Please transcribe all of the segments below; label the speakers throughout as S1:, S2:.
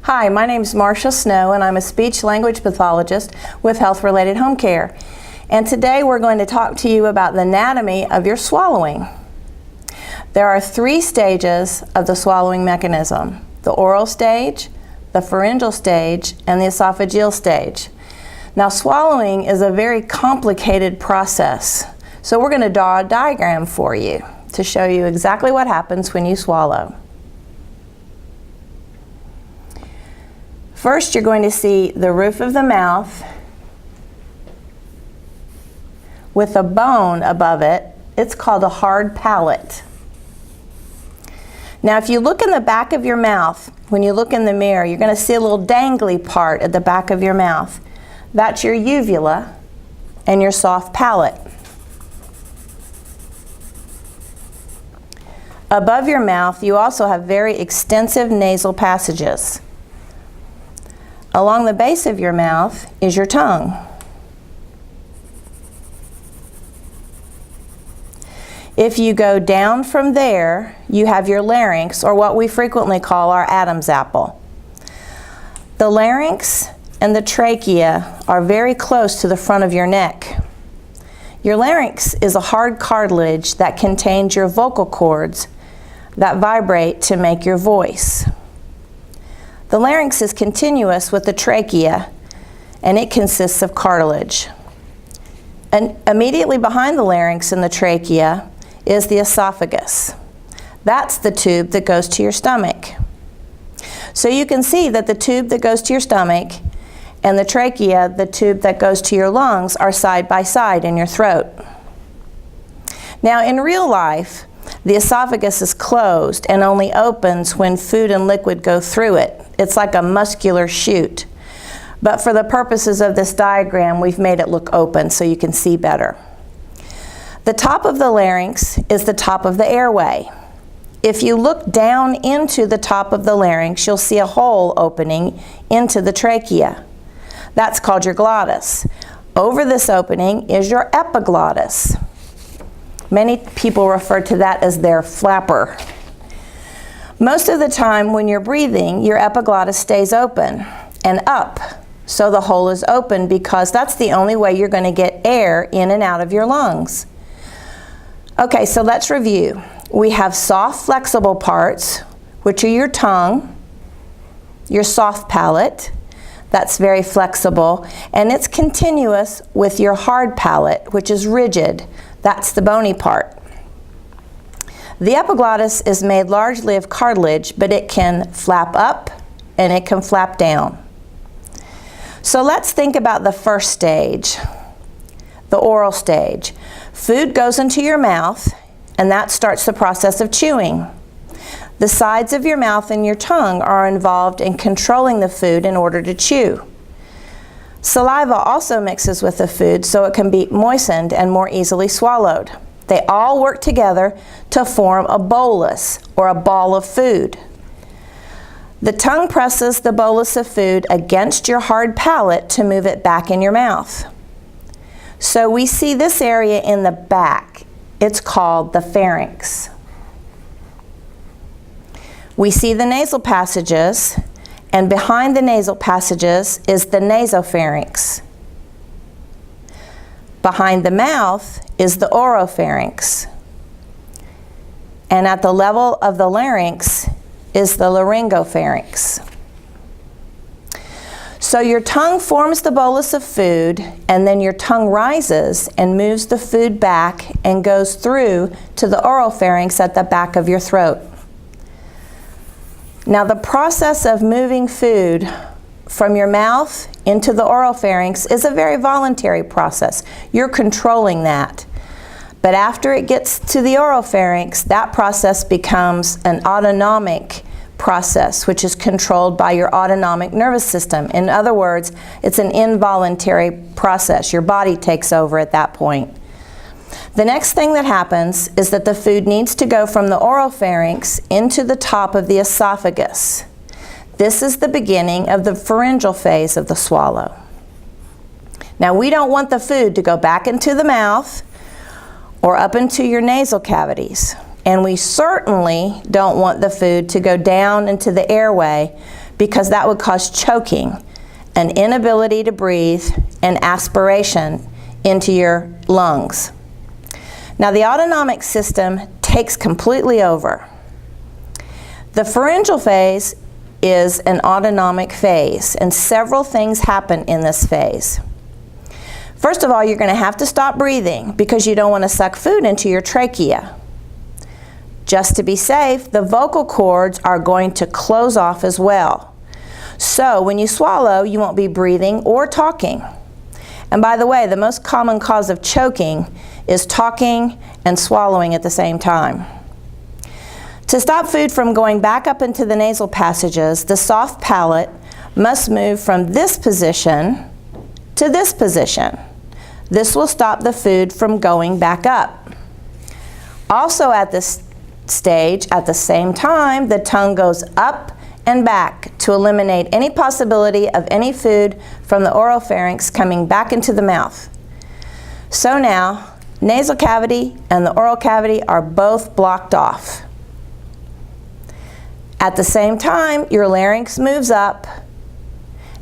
S1: Hi, my name is Marcia Snow and I'm a speech-language pathologist with Health-Related Home Care. And today we're going to talk to you about the anatomy of your swallowing. There are 3 stages of the swallowing mechanism: the oral stage, the pharyngeal stage, and the esophageal stage. Now, swallowing is a very complicated process, so we're going to draw a diagram for you to show you exactly what happens when you swallow. First, you're going to see the roof of the mouth with a bone above it. It's called a hard palate. Now, if you look in the back of your mouth, when you look in the mirror, you're going to see a little dangly part at the back of your mouth. That's your uvula and your soft palate. Above your mouth, you also have very extensive nasal passages. Along the base of your mouth is your tongue. If you go down from there, you have your larynx, or what we frequently call our Adam's apple. The larynx and the trachea are very close to the front of your neck. Your larynx is a hard cartilage that contains your vocal cords that vibrate to make your voice. The larynx is continuous with the trachea, and it consists of cartilage. And immediately behind the larynx and the trachea is the esophagus. That's the tube that goes to your stomach. So you can see that the tube that goes to your stomach and the trachea, the tube that goes to your lungs, are side by side in your throat. Now, in real life, the esophagus is closed and only opens when food and liquid go through it. It's like a muscular chute. But for the purposes of this diagram, we've made it look open so you can see better. The top of the larynx is the top of the airway. If you look down into the top of the larynx, you'll see a hole opening into the trachea. That's called your glottis. Over this opening is your epiglottis. Many people refer to that as their flapper. Most of the time when you're breathing, your epiglottis stays open and up. So the hole is open because that's the only way you're going to get air in and out of your lungs. Okay, so let's review. We have soft, flexible parts, which are your tongue, your soft palate. That's very flexible, and it's continuous with your hard palate, which is rigid. That's the bony part. The epiglottis is made largely of cartilage, but it can flap up and it can flap down. So let's think about the first stage, the oral stage. Food goes into your mouth, and that starts the process of chewing. The sides of your mouth and your tongue are involved in controlling the food in order to chew. Saliva also mixes with the food so it can be moistened and more easily swallowed. They all work together to form a bolus, or a ball of food. The tongue presses the bolus of food against your hard palate to move it back in your mouth. So we see this area in the back. It's called the pharynx. We see the nasal passages, and behind the nasal passages is the nasopharynx. Behind the mouth is the oropharynx. And at the level of the larynx is the laryngopharynx. So your tongue forms the bolus of food, and then your tongue rises and moves the food back and goes through to the oropharynx at the back of your throat. Now, the process of moving food from your mouth into the oropharynx is a very voluntary process. You're controlling that. But after it gets to the oropharynx, that process becomes an autonomic process, which is controlled by your autonomic nervous system. In other words, it's an involuntary process. Your body takes over at that point. The next thing that happens is that the food needs to go from the oropharynx into the top of the esophagus. This is the beginning of the pharyngeal phase of the swallow. Now, we don't want the food to go back into the mouth or up into your nasal cavities. And we certainly don't want the food to go down into the airway because that would cause choking, an inability to breathe, and aspiration into your lungs. Now the autonomic system takes completely over. The pharyngeal phase is an autonomic phase, and several things happen in this phase. First of all, you're going to have to stop breathing because you don't want to suck food into your trachea. Just to be safe, the vocal cords are going to close off as well. So when you swallow, you won't be breathing or talking. And by the way, the most common cause of choking is talking and swallowing at the same time. To stop food from going back up into the nasal passages, the soft palate must move from this position to this position. This will stop the food from going back up. Also at this stage, at the same time, the tongue goes up and back to eliminate any possibility of any food from the oropharynx coming back into the mouth. So now, nasal cavity and the oral cavity are both blocked off. At the same time, your larynx moves up,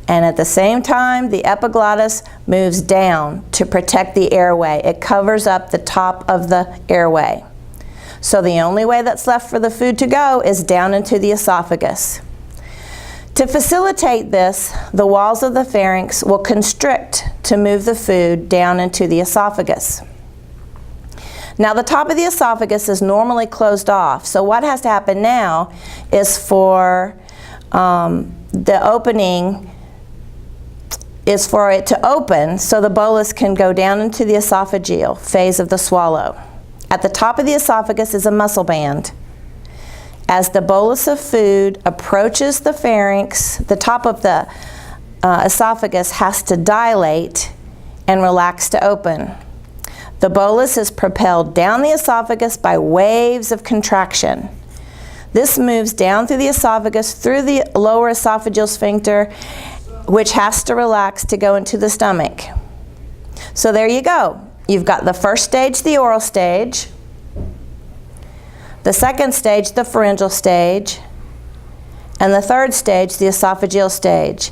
S1: and at the same time, the epiglottis moves down to protect the airway. It covers up the top of the airway. So the only way that's left for the food to go is down into the esophagus. To facilitate this, the walls of the pharynx will constrict to move the food down into the esophagus. Now the top of the esophagus is normally closed off, so what has to happen now is for the opening is for it to open so the bolus can go down into the esophageal phase of the swallow. At the top of the esophagus is a muscle band. As the bolus of food approaches the pharynx, the top of the esophagus has to dilate and relax to open. The bolus is propelled down the esophagus by waves of contraction. This moves down through the esophagus, through the lower esophageal sphincter, which has to relax to go into the stomach. So there you go. You've got the first stage, the oral stage, the second stage, the pharyngeal stage, and the third stage, the esophageal stage.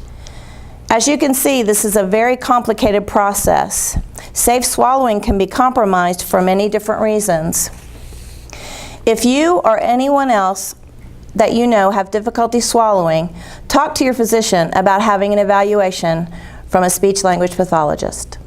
S1: As you can see, this is a very complicated process. Safe swallowing can be compromised for many different reasons. If you or anyone else that you know have difficulty swallowing, talk to your physician about having an evaluation from a speech-language pathologist.